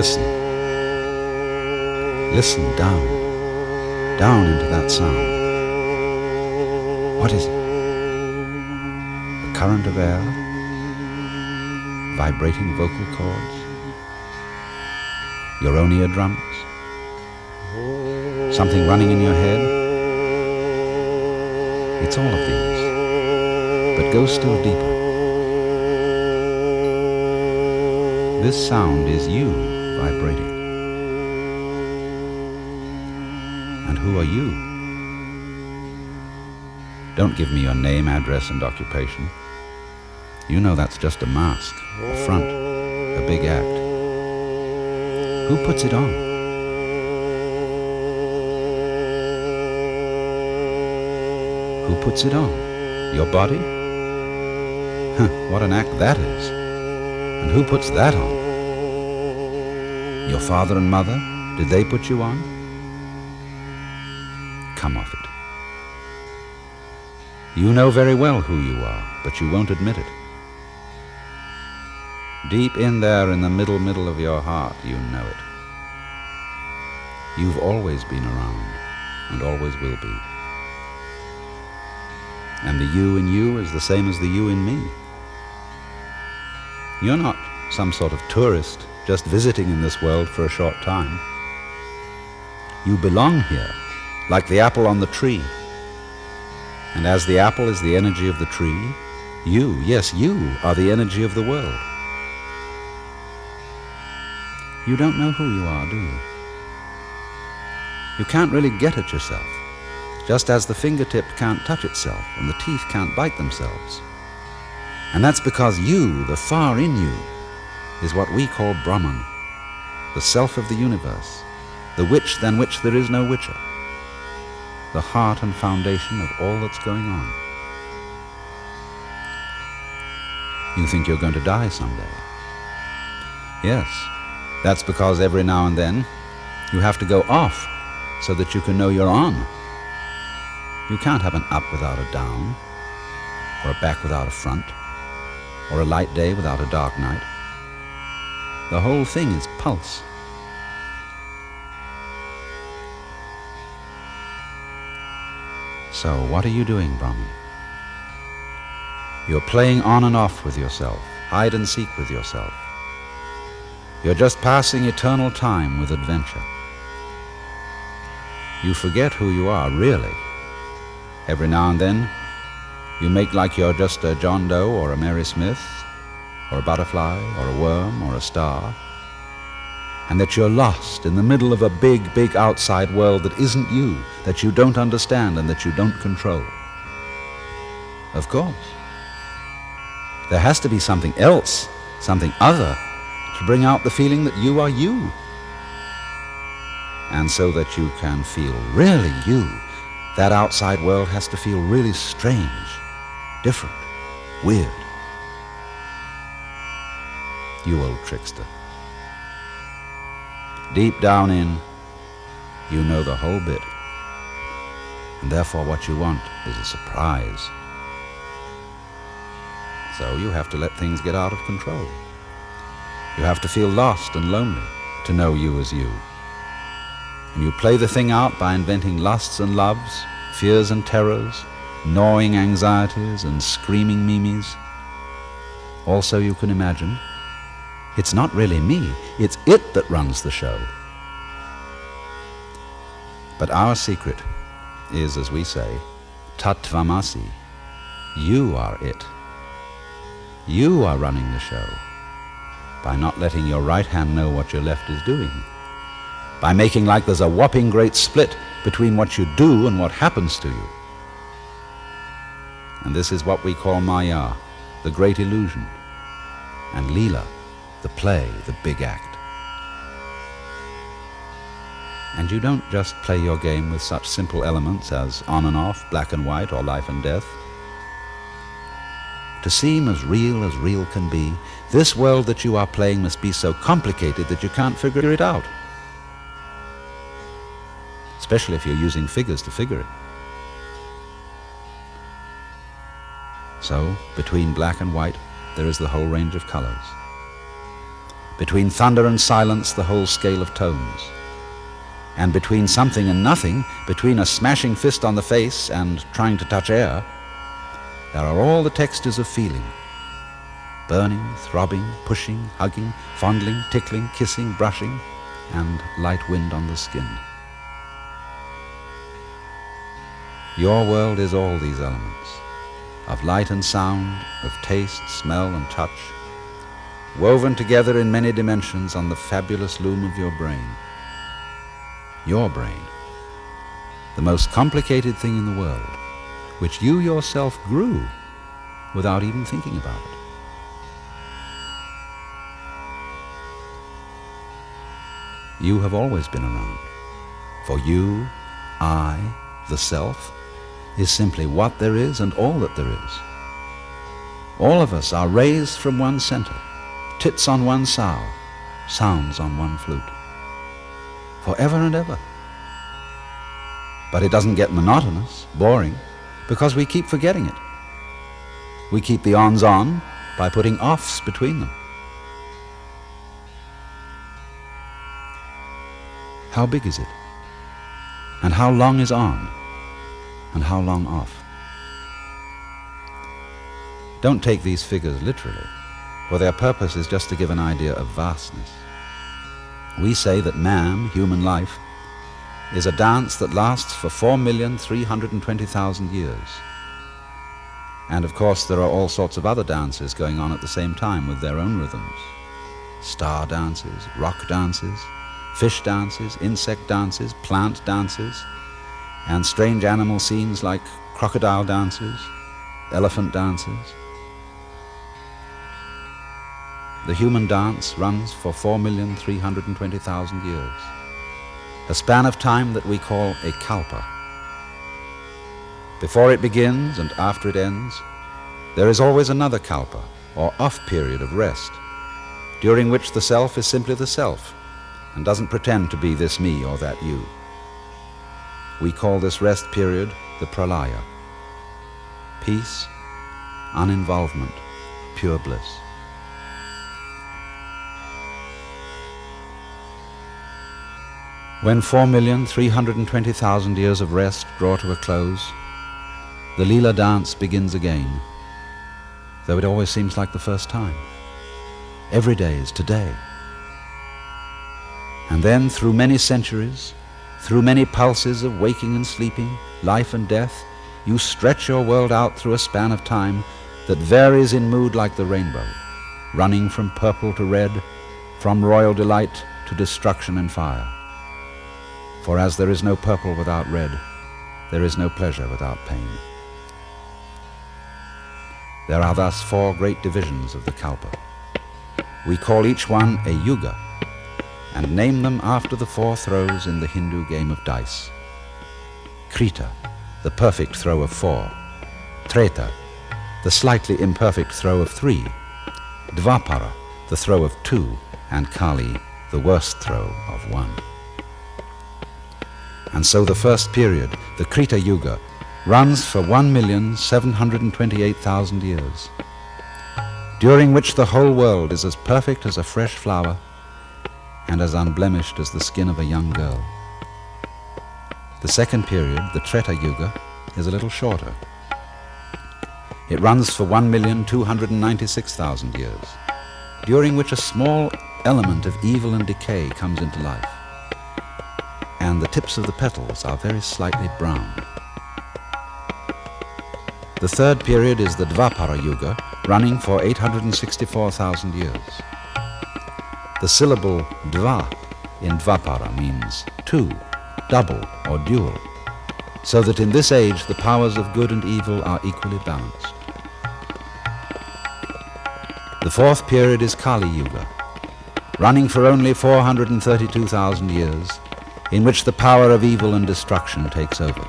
listen. Listen down into that sound. What is it? A current of air? Vibrating vocal cords? Your own eardrums? Something running in your head? It's all of these, but go still deeper. This sound is you vibrating. And who are you? Don't give me your name, address, and occupation. You know that's just a mask, a front, a big act. Who puts it on? Who puts it on? Your body? What an act that is. And who puts that on? Your father and mother? Did they put you on? Come off it. You know very well who you are, but you won't admit it. Deep in there in the middle of your heart, you know it. You've always been around, and always will be. And the you in you is the same as the you in me. You're not some sort of tourist just visiting in this world for a short time. You belong here, like the apple on the tree. And as the apple is the energy of the tree, you, yes, you are the energy of the world. You don't know who you are, do you? You can't really get at yourself, just as the fingertip can't touch itself and the teeth can't bite themselves. And that's because you, the far in you, is what we call Brahman, the self of the universe, the which than which there is no witcher, the heart and foundation of all that's going on. You think you're going to die someday. Yes, that's because every now and then you have to go off so that you can know you're on. You can't have an up without a down, or a back without a front, or a light day without a dark night. The whole thing is pulse. So what are you doing, Brahman? You're playing on and off with yourself, hide and seek with yourself. You're just passing eternal time with adventure. You forget who you are, really. Every now and then, you make like you're just a John Doe or a Mary Smith, or a butterfly, or a worm, or a star, and that you're lost in the middle of a big, big outside world that isn't you, that you don't understand and that you don't control. Of course. There has to be something else, something other, to bring out the feeling that you are you. And so that you can feel really you, that outside world has to feel really strange, different, weird. You old trickster. Deep down in, you know the whole bit. And therefore what you want is a surprise. So you have to let things get out of control. You have to feel lost and lonely to know you as you. And you play the thing out by inventing lusts and loves, fears and terrors, gnawing anxieties and screaming mimes. Also you can imagine, it's not really me, it's it that runs the show. But our secret is, as we say, Tattvamasi. You are it. You are running the show by not letting your right hand know what your left is doing, by making like there's a whopping great split between what you do and what happens to you. And this is what we call Maya, the great illusion, and Leela, the play, the big act. And you don't just play your game with such simple elements as on and off, black and white, or life and death. To seem as real can be, this world that you are playing must be so complicated that you can't figure it out. Especially if you're using figures to figure it. So, between black and white, there is the whole range of colors. Between thunder and silence, the whole scale of tones. And between something and nothing, between a smashing fist on the face and trying to touch air, there are all the textures of feeling. Burning, throbbing, pushing, hugging, fondling, tickling, kissing, brushing, and light wind on the skin. Your world is all these elements, of light and sound, of taste, smell, and touch, woven together in many dimensions on the fabulous loom of your brain. Your brain, the most complicated thing in the world, which you yourself grew without even thinking about it. You have always been around. For you, I, the self, is simply what there is and all that there is. All of us are rays from one center, tits on one sow, sounds on one flute. Forever and ever. But it doesn't get monotonous, boring, because we keep forgetting it. We keep the ons on by putting offs between them. How big is it? And how long is on? And how long off? Don't take these figures literally, for their purpose is just to give an idea of vastness. We say that man, human life, is a dance that lasts for 4,320,000 years. And of course there are all sorts of other dances going on at the same time with their own rhythms. Star dances, rock dances, fish dances, insect dances, plant dances, and strange animal scenes like crocodile dances, elephant dances. The human dance runs for 4,320,000 years, a span of time that we call a kalpa. Before it begins and after it ends, there is always another kalpa, or off period of rest, during which the self is simply the self, and doesn't pretend to be this me or that you. We call this rest period the pralaya. Peace, uninvolvement, pure bliss. When 4,320,000 years of rest draw to a close, the Leela dance begins again, though it always seems like the first time. Every day is today. And then through many centuries, through many pulses of waking and sleeping, life and death, you stretch your world out through a span of time that varies in mood like the rainbow, running from purple to red, from royal delight to destruction and fire. For as there is no purple without red, there is no pleasure without pain. There are thus 4 great divisions of the kalpa. We call each one a yuga, and name them after the 4 throws in the Hindu game of dice. Krita, the perfect throw of 4. Treta, the slightly imperfect throw of 3. Dvapara, the throw of 2. And Kali, the worst throw of 1. And so the first period, the Krita Yuga, runs for 1,728,000 years, during which the whole world is as perfect as a fresh flower and as unblemished as the skin of a young girl. The second period, the Treta Yuga, is a little shorter. It runs for 1,296,000 years, during which a small element of evil and decay comes into life, and the tips of the petals are very slightly brown. The third period is the Dvapara Yuga, running for 864,000 years. The syllable Dva in Dvapara means 2, double or dual, so that in this age the powers of good and evil are equally balanced. The fourth period is Kali Yuga, running for only 432,000 years, in which the power of evil and destruction takes over.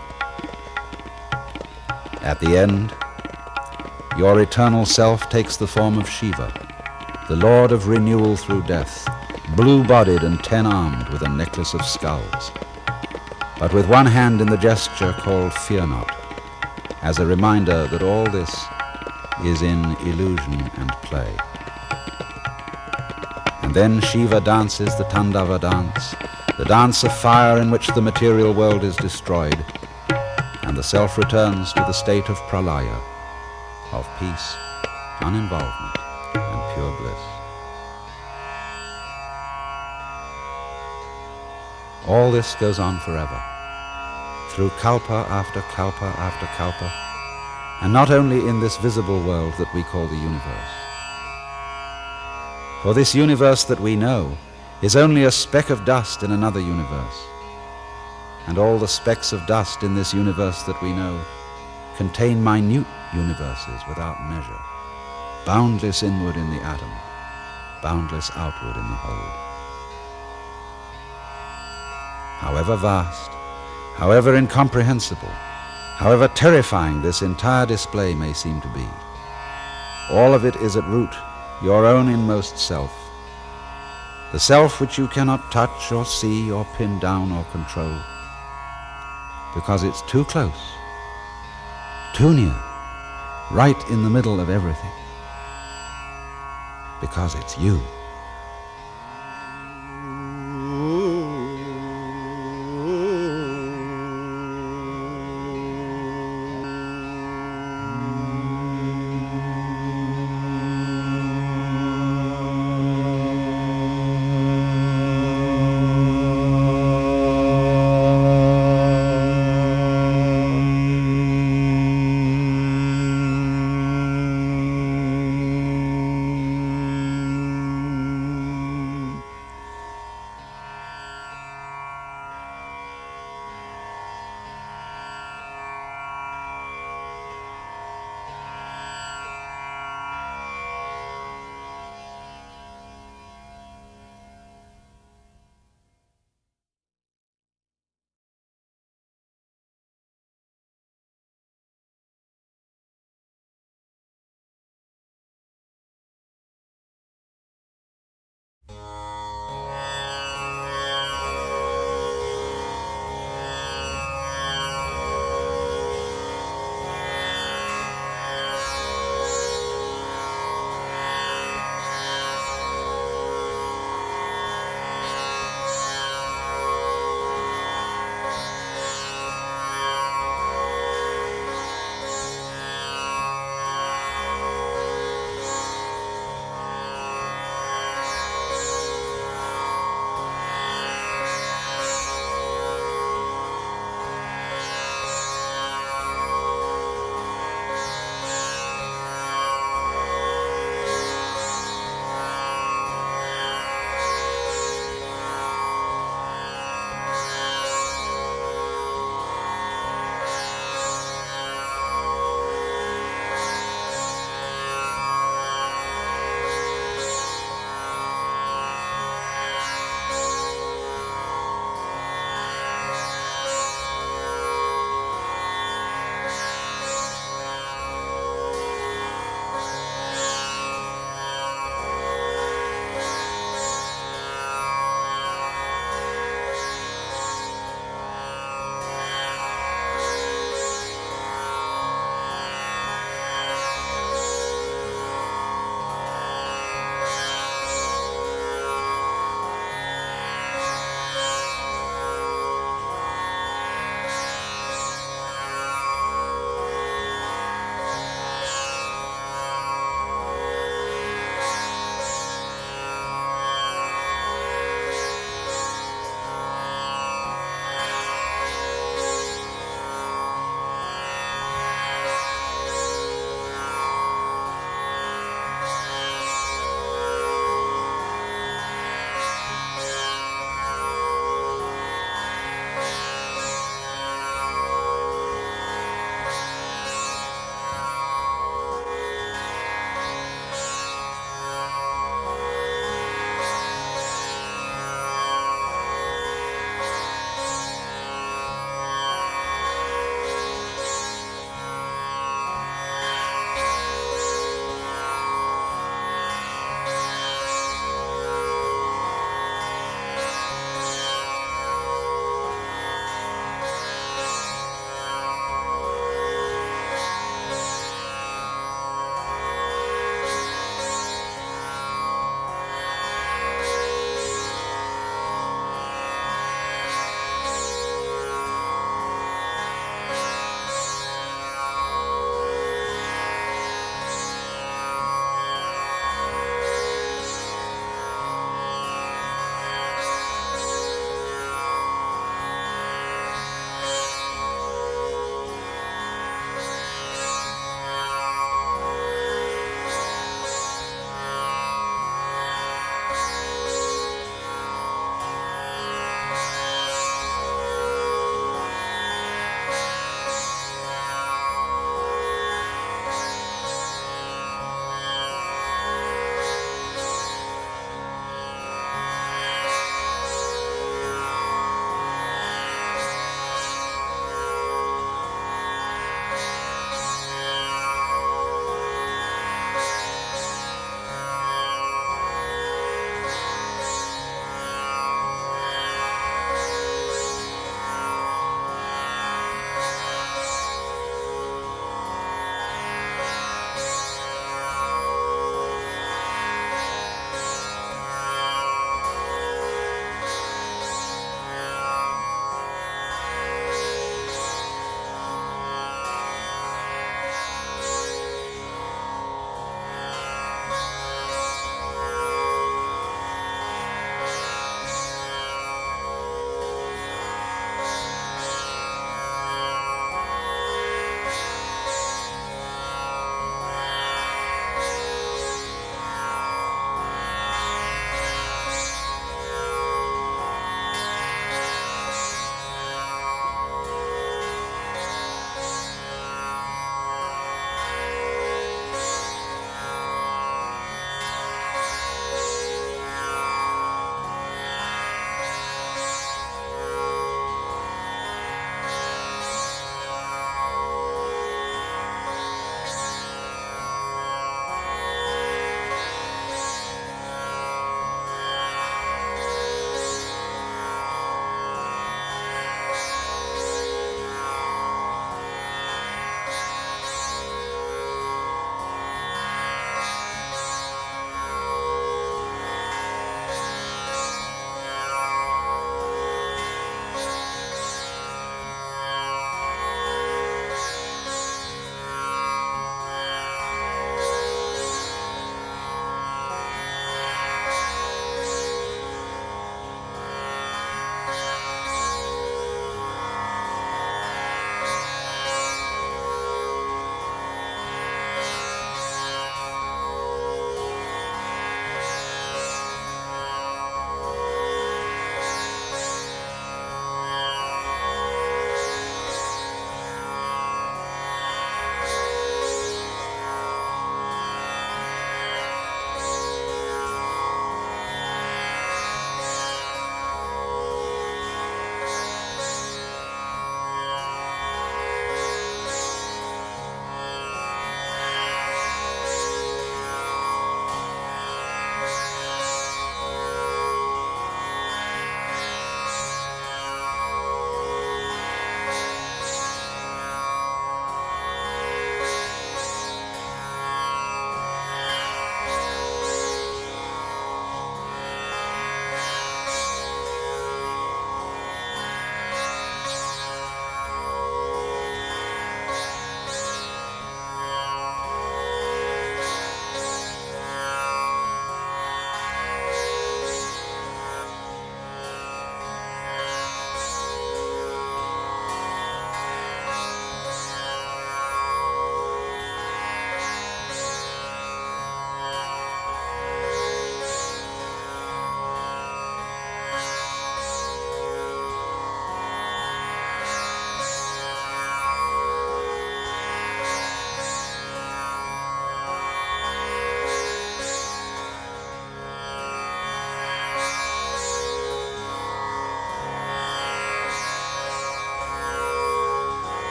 At the end, your eternal self takes the form of Shiva, the Lord of renewal through death, blue-bodied and 10-armed with a necklace of skulls, but with one hand in the gesture called Fear Not, as a reminder that all this is in illusion and play. And And then Shiva dances the Tandava dance, the dance of fire in which the material world is destroyed, and the self returns to the state of pralaya, of peace, uninvolvement, and pure bliss. All this goes on forever, through kalpa after kalpa after kalpa, and not only in this visible world that we call the universe. For this universe that we know is only a speck of dust in another universe, and all the specks of dust in this universe that we know contain minute universes without measure, boundless inward in the atom, boundless outward in the whole. However vast, however incomprehensible, however terrifying this entire display may seem to be, all of it is at root your own inmost self, the self which you cannot touch or see or pin down or control, because it's too close, too near, right in the middle of everything, because it's you.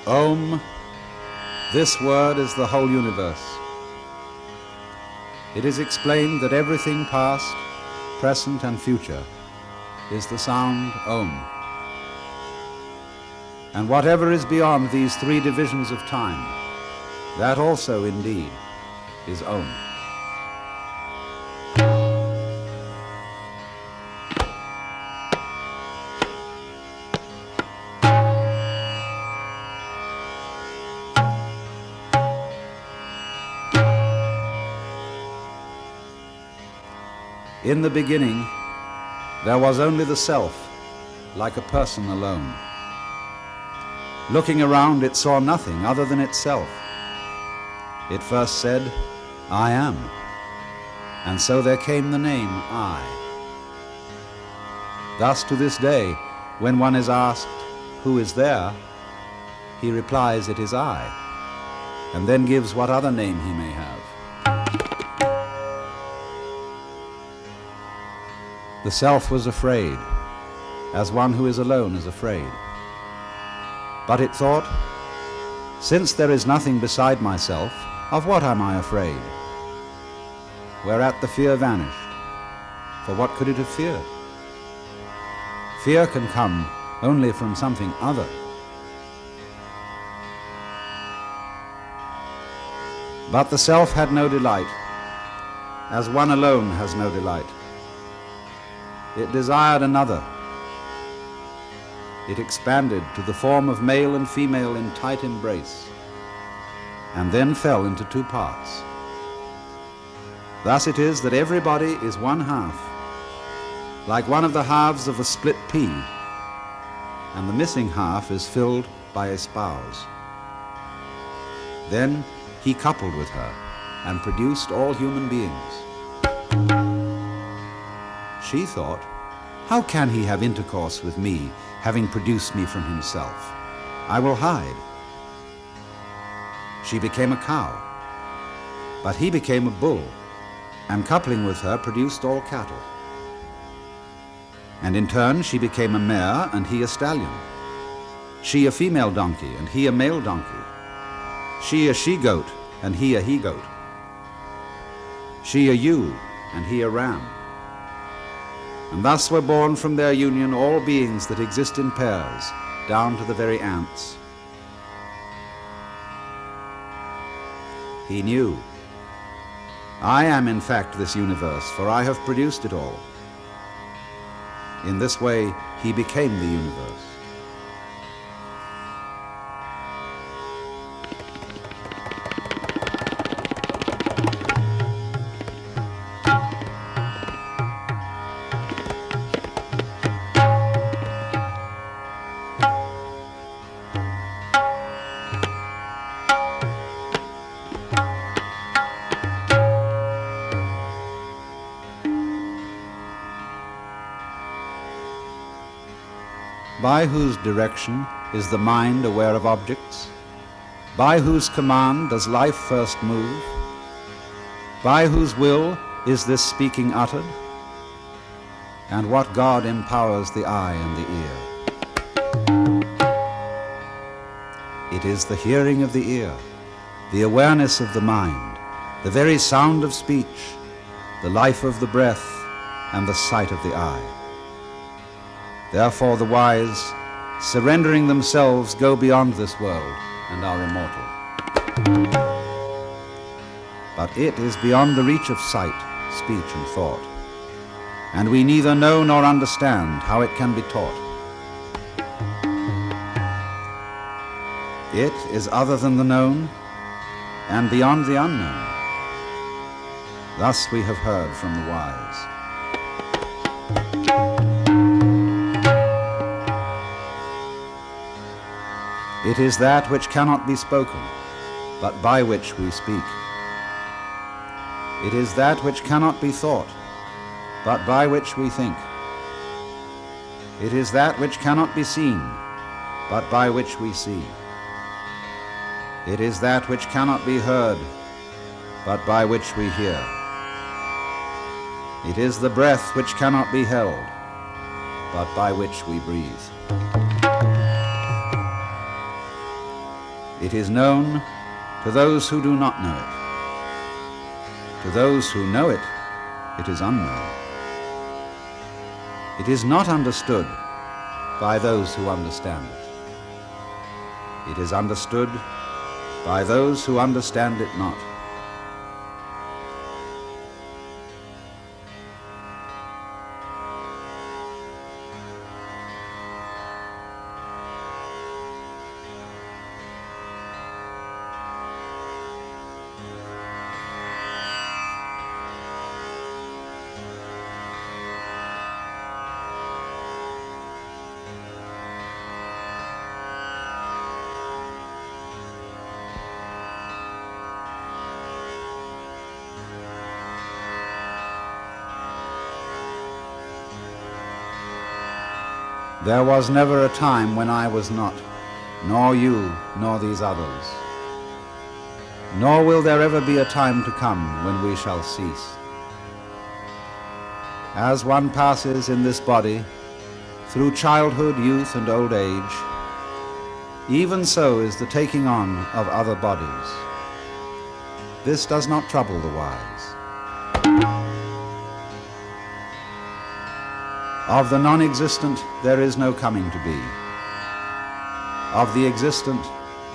Om, this word is the whole universe. It is explained that everything past, present and future is the sound Om. And whatever is beyond these three divisions of time, that also indeed is Om. In the beginning, there was only the self, like a person alone. Looking around, it saw nothing other than itself. It first said, I am, and so there came the name I. Thus to this day, when one is asked, who is there, he replies, it is I, and then gives what other name he may have. The self was afraid, as one who is alone is afraid. But it thought, since there is nothing beside myself, of what am I afraid? Whereat the fear vanished, for what could it have feared? Fear can come only from something other. But the self had no delight, as one alone has no delight. It desired another. It expanded to the form of male and female in tight embrace, and then fell into two parts. Thus it is that everybody is one half, like one of the halves of a split pea, and the missing half is filled by a spouse. Then he coupled with her and produced all human beings. She thought, how can he have intercourse with me, having produced me from himself? I will hide. She became a cow, but he became a bull, and coupling with her produced all cattle. And in turn she became a mare, and he a stallion. She a female donkey, and he a male donkey. She a she-goat, and he a he-goat. She a ewe, and he a ram. And thus were born from their union all beings that exist in pairs, down to the very ants. He knew, I am in fact this universe, for I have produced it all. In this way, he became the universe. By whose direction is the mind aware of objects? By whose command does life first move? By whose will is this speaking uttered? And what God empowers the eye and the ear? It is the hearing of the ear, the awareness of the mind, the very sound of speech, the life of the breath, and the sight of the eye. Therefore the wise, surrendering themselves, go beyond this world and are immortal. But it is beyond the reach of sight, speech, and thought, and we neither know nor understand how it can be taught. It is other than the known and beyond the unknown. Thus we have heard from the wise. It is that which cannot be spoken, but by which we speak. It is that which cannot be thought, but by which we think. It is that which cannot be seen, but by which we see. It is that which cannot be heard, but by which we hear. It is the breath which cannot be held, but by which we breathe. It is known to those who do not know it. To those who know it, it is unknown. It is not understood by those who understand it. It is understood by those who understand it not. There was never a time when I was not, nor you, nor these others. Nor will there ever be a time to come when we shall cease. As one passes in this body through childhood, youth, and old age, even so is the taking on of other bodies. This does not trouble the wise. Of the non-existent there is no coming to be. Of the existent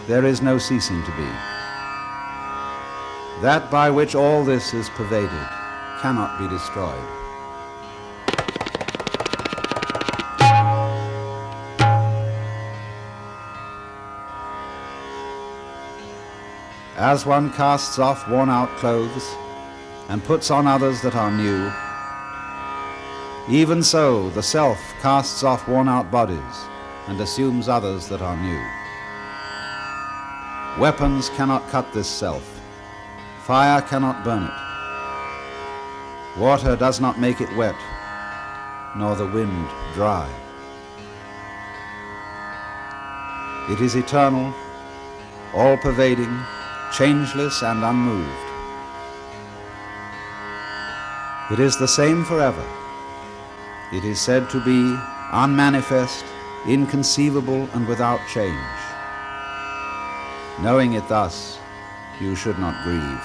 there is no ceasing to be. That by which all this is pervaded cannot be destroyed. As one casts off worn-out clothes and puts on others that are new, even so the self casts off worn-out bodies and assumes others that are new. Weapons cannot cut this self. Fire cannot burn it. Water does not make it wet, nor the wind dry. It is eternal, all-pervading, changeless and unmoved. It is the same forever. It is said to be unmanifest, inconceivable, and without change. Knowing it thus, you should not grieve.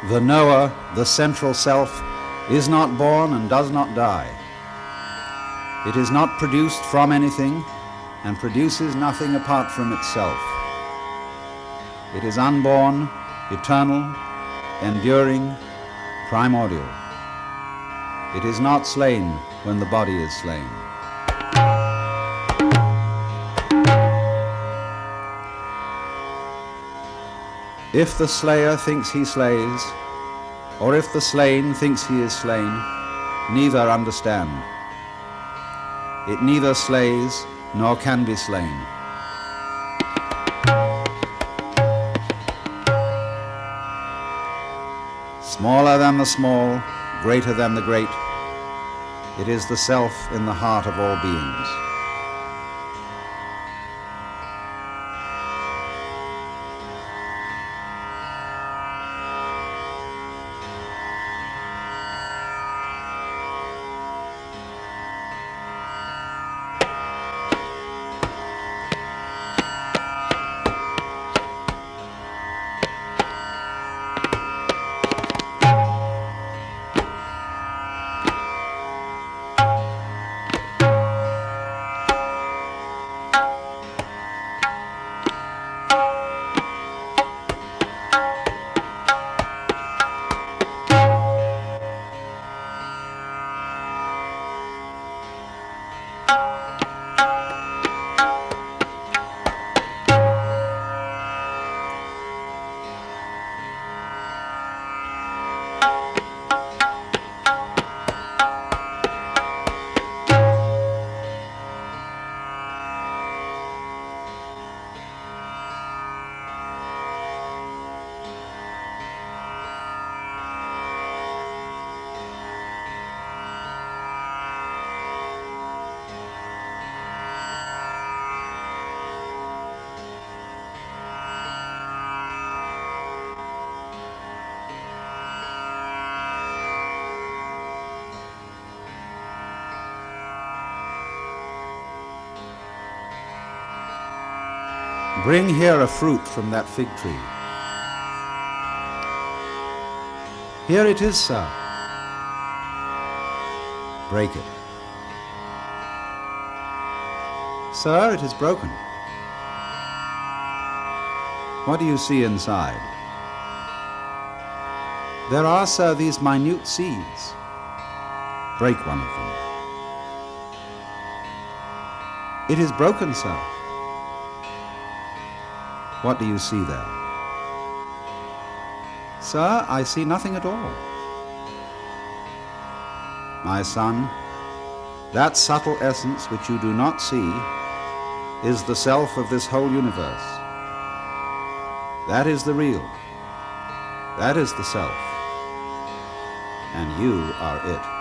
The knower, the central self, is not born and does not die. It is not produced from anything and produces nothing apart from itself. It is unborn, eternal, enduring, primordial. It is not slain when the body is slain. If the slayer thinks he slays, or if the slain thinks he is slain, neither understand. It neither slays nor can be slain. Smaller than the small, greater than the great, it is the self in the heart of all beings. Bring here a fruit from that fig tree. Here it is, sir. Break it. Sir, it is broken. What do you see inside? There are, sir, these minute seeds. Break one of them. It is broken, sir. What do you see there? Sir, I see nothing at all. My son, that subtle essence which you do not see is the self of this whole universe. That is the real. That is the self. And you are it.